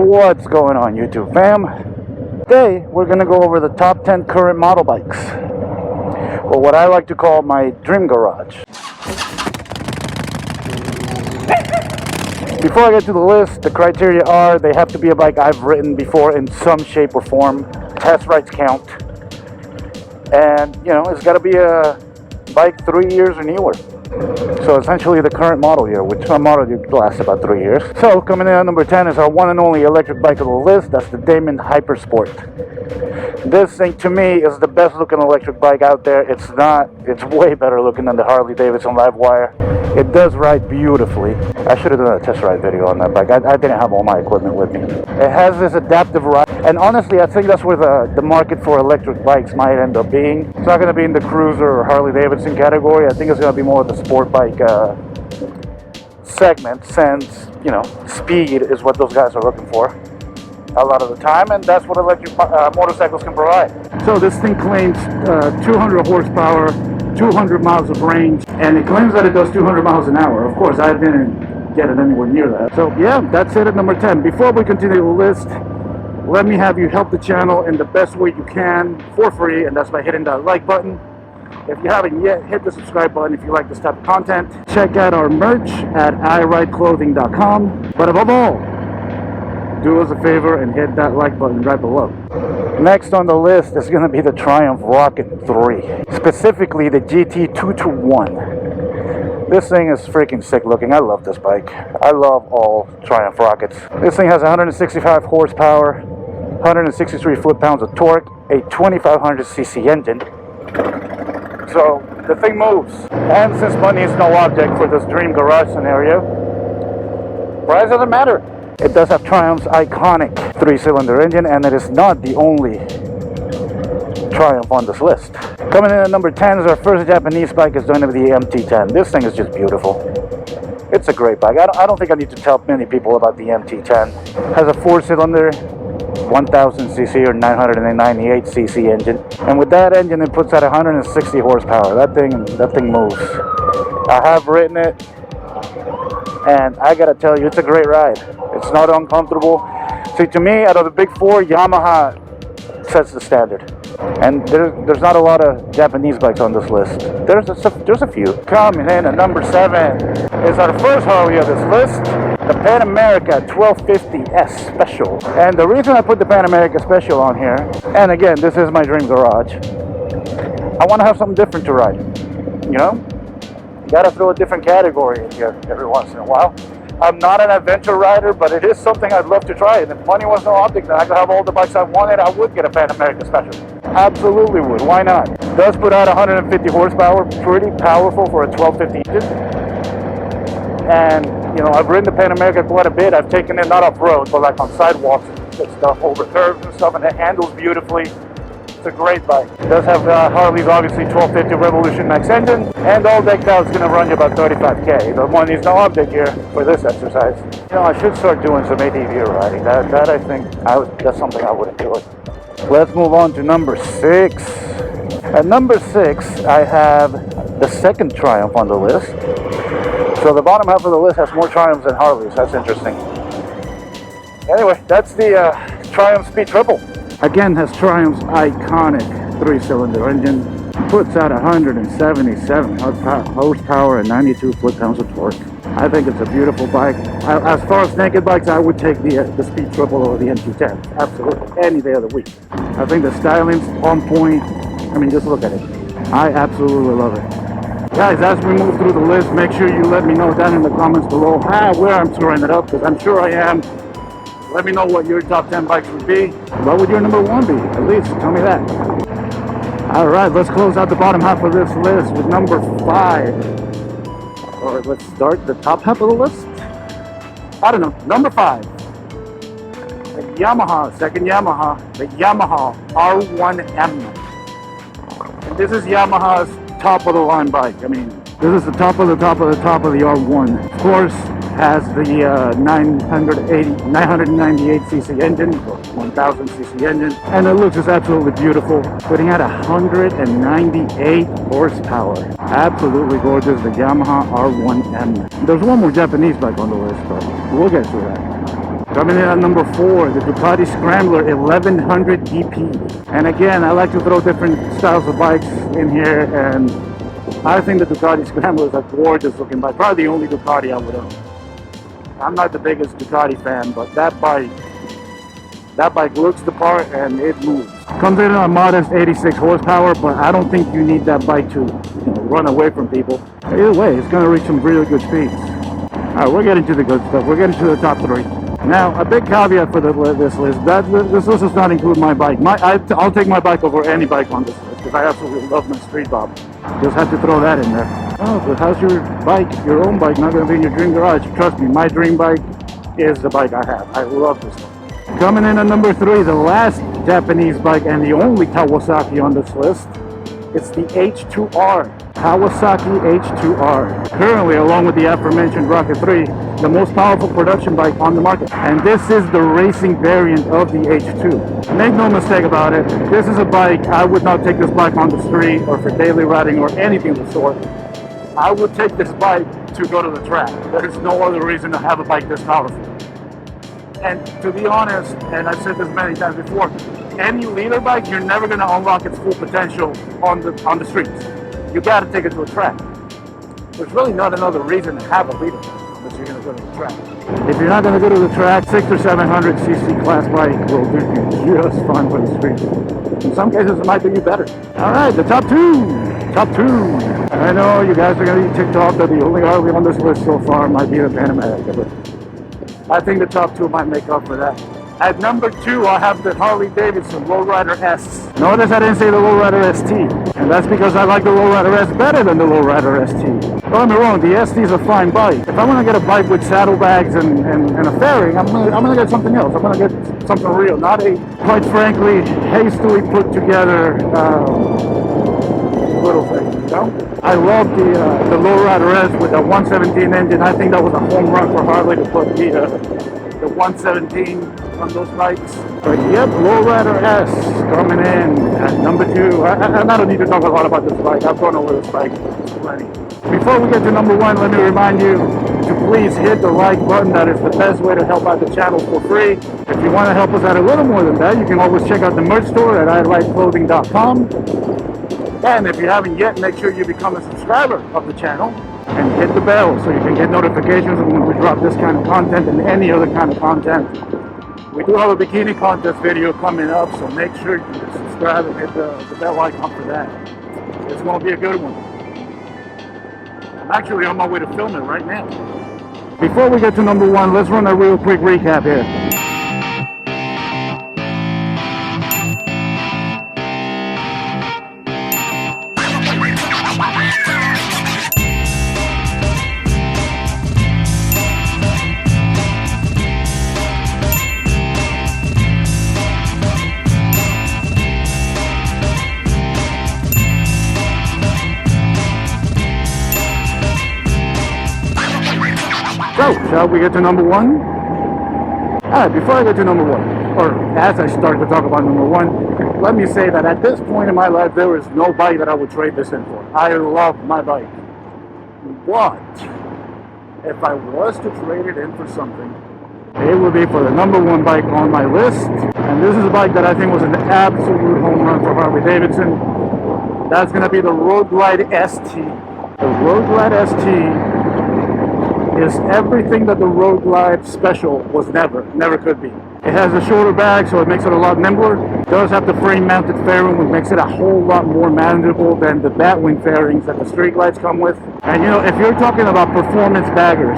What's going on, YouTube fam? Today we're gonna go over the top 10 current model bikes, or what I like to call my dream garage. Before I get to the list, the criteria are they have to be a bike I've ridden before in some shape or form. Test rides count. And, you know, it's got to be a bike 3 years or newer. So essentially the current model year, which some model year lasts about 3 years. So coming in at number 10 is our one and only electric bike of the list. That's the Damon Hypersport. This thing to me is the best looking electric bike out there. It's way better looking than the Harley Davidson Livewire. It does ride beautifully. I should have done a test ride video on that bike. I didn't have all my equipment with me. It has this adaptive ride, and honestly I think that's where the market for electric bikes might end up being. It's not going to be in the cruiser or Harley Davidson category. I think it's going to be more of the sport bike segment, since, you know, speed is what those guys are looking for a lot of the time, and that's what electric motorcycles can provide. So this thing claims 200 horsepower, 200 miles of range, and it claims that it does 200 miles an hour. Of course, I didn't get it anywhere near that. So yeah, that's it at number 10. Before we continue the list, let me have you help the channel in the best way you can for free, and that's by hitting that like button. If you haven't yet, hit the subscribe button if you like this type of content. Check out our merch at irideclothing.com. But above all, do us a favor and hit that like button right below. Next on the list is going to be the Triumph Rocket 3, specifically the GT221. This thing is freaking sick looking. I love this bike. I love all Triumph Rockets. This thing has 165 horsepower, 163 foot-pounds of torque, a 2500cc engine. So the thing moves. And since money is no object for this dream garage scenario, price doesn't matter. It does have Triumph's iconic 3-cylinder engine, and it is not the only Triumph on this list. Coming in at number 10 is our first Japanese bike. Is going to be the MT-10. This thing is just beautiful. It's a great bike. I don't think I need to tell many people about the MT-10. It has a 4-cylinder, 1000cc or 998cc engine, and with that engine it puts out 160 horsepower. That thing moves. I have ridden it, and I gotta tell you, it's a great ride. It's not uncomfortable. See, to me, out of the big four, Yamaha sets the standard. And there's not a lot of Japanese bikes on this list. There's a few. Coming in at number 7 is our first Harley of this list, the Pan America 1250S Special. And the reason I put the Pan America Special on here, and again, this is my dream garage, I want to have something different to ride. You know? You gotta throw a different category in here every once in a while. I'm not an adventure rider, but it is something I'd love to try. And if money was no object and I could have all the bikes I wanted, I would get a Pan America Special. Absolutely would. Why not? It does put out 150 horsepower, pretty powerful for a 1250 engine. And, you know, I've ridden the Pan America quite a bit. I've taken it not off-road, but like on sidewalks and stuff, over curves and stuff, and it handles beautifully. It's a great bike. It does have Harley's obviously 1250 Revolution Max engine, and all decked out is going to run you about 35k. The money's no object here for this exercise. You know, I should start doing some ATV riding. That I think that's something I would enjoy. Let's move on to number 6. At number 6, I have the second Triumph on the list. So the bottom half of the list has more Triumphs than Harleys. That's interesting. Anyway, that's the Triumph Speed Triple. Again, has Triumph's iconic 3-cylinder engine. Puts out 177 horsepower and 92 foot-pounds of torque. I think it's a beautiful bike. As far as naked bikes, I would take the Speed Triple over the MT-10. Absolutely. Any day of the week. I think the styling's on point. I mean, just look at it. I absolutely love it. Guys, as we move through the list, make sure you let me know down in the comments below where I'm screwing it up, because I'm sure I am. Let me know what your top 10 bikes would be. What would your number 1 be? At least tell me that. Alright, let's close out the bottom half of this list with number 5. Or let's start the top half of the list. I don't know. Number 5. The Yamaha, second Yamaha, the Yamaha R1M. And this is Yamaha's top of the line bike. I mean, this is the top of the top of the top of the R1. Of course, has the 998cc engine, or 1000cc engine, and it looks just absolutely beautiful, putting out 198 horsepower. Absolutely gorgeous, the Yamaha R1M. There's one more Japanese bike on the list, but we'll get to that. Coming in at number 4, the Ducati Scrambler 1100 DP. And again, I like to throw different styles of bikes in here, and I think the Ducati Scrambler is a gorgeous looking bike. Probably the only Ducati I would own. I'm not the biggest Ducati fan, but that bike looks the part and it moves. Comes in a modest 86 horsepower, but I don't think you need that bike to run away from people. Either way, it's going to reach some really good speeds. Alright, we're getting to the good stuff. We're getting to the top 3. Now, a big caveat for this list. This list does not include my bike. I'll take my bike over any bike on this list because I absolutely love my street bob. Just have to throw that in there. Oh, but how's your bike, your own bike, not going to be in your dream garage? Trust me, my dream bike is the bike I have. I love this one. Coming in at number 3, the last Japanese bike and the only Kawasaki on this list. It's the H2R. Kawasaki H2R. Currently, along with the aforementioned Rocket 3, the most powerful production bike on the market. And this is the racing variant of the H2. Make no mistake about it, this is a bike, I would not take this bike on the street or for daily riding or anything of the sort. I would take this bike to go to the track. There's no other reason to have a bike this powerful. And to be honest, and I've said this many times before, any leader bike, you're never going to unlock its full potential on the streets. You got to take it to a track. There's really not another reason to have a leader unless you're going to go to the track. If you're not going to go to the track, 600 or 700 cc class bike will do you just fine for the streets. In some cases, it might do you better. All right, the top 2. Top 2. I know you guys are going to be ticked off that the only Harley on this list so far might be the Panamera, but I think the top 2 might make up for that. At number 2, I have the Harley Davidson Lowrider S. Notice I didn't say the Lowrider ST, and that's because I like the Lowrider S better than the Lowrider ST. Don't get me wrong, the ST is a fine bike. If I want to get a bike with saddlebags and a fairing, I'm gonna get something else. I'm gonna get something real, not a, quite frankly, hastily put together little thing. You know? I love the Lowrider S with the 117 engine. I think that was a home run for Harley to put the 117 on those bikes. But yep, Lowrider S coming in at number 2. I don't need to talk a lot about this bike. I've gone over this bike plenty. Before we get to number 1, let me remind you to please hit the like button. That is the best way to help out the channel for free. If you want to help us out a little more than that, you can always check out the merch store at iLikeClothing.com. And if you haven't yet, make sure you become a subscriber of the channel and hit the bell so you can get notifications when we drop this kind of content and any other kind of content. We do have a bikini contest video coming up, so make sure you subscribe and hit the bell icon for that. It's going to be a good one. I'm actually on my way to film it right now. Before we get to number 1, let's run a real quick recap here. So, shall we get to number 1? Alright, before I get to number 1, or as I start to talk about number 1, let me say that at this point in my life, there is no bike that I would trade this in for. I love my bike. But, if I was to trade it in for something, it would be for the number 1 bike on my list. And this is a bike that I think was an absolute home run for Harley Davidson. That's going to be the Road Glide ST. The Road Glide ST is everything that the Road Glide Special was never could be. It has a shorter bag, so it makes it a lot nimbler. It does have the frame-mounted fairing, which makes it a whole lot more manageable than the Batwing fairings that the Street Glides come with. And you know, if you're talking about performance baggers,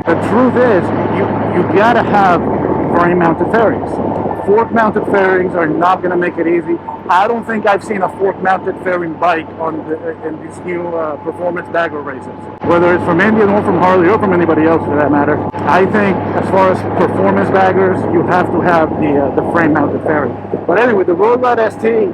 the truth is, you gotta have frame-mounted fairings. Fork-mounted fairings are not gonna make it easy. I don't think I've seen a fork-mounted fairing bike in these new performance bagger races. Whether it's from Indian or from Harley or from anybody else for that matter. I think as far as performance baggers, you have to have the frame-mounted fairing. But anyway, the Road Glide ST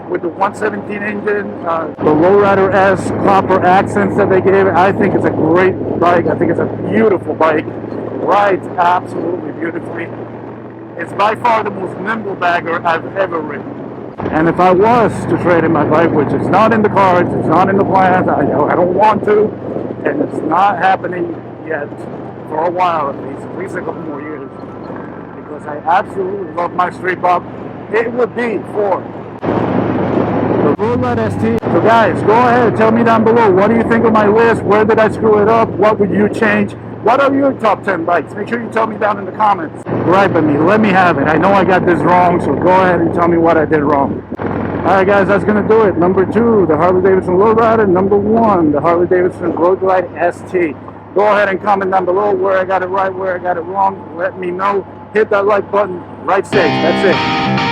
with the 117 engine, the Lowrider S copper accents that they gave it, I think it's a great bike. I think it's a beautiful bike. Rides absolutely beautifully. It's by far the most nimble bagger I've ever ridden. And if I was to trade in my bike, which is not in the cards, it's not in the plans, I don't want to, and it's not happening yet, for a while at least a couple more years. because I absolutely love my street bob, it would be for the Road Glide ST. So guys, go ahead, tell me down below, what do you think of my list? Where did I screw it up? What would you change? What are your top 10 bikes? Make sure you tell me down in the comments. Gripe at me, let me have it. I know I got this wrong, so go ahead and tell me what I did wrong. Alright guys, that's going to do it. Number 2, the Harley Davidson Lowrider. Number 1, the Harley Davidson Road Glide ST. Go ahead and comment down below where I got it right, where I got it wrong. Let me know. Hit that like button. Ride safe. That's it.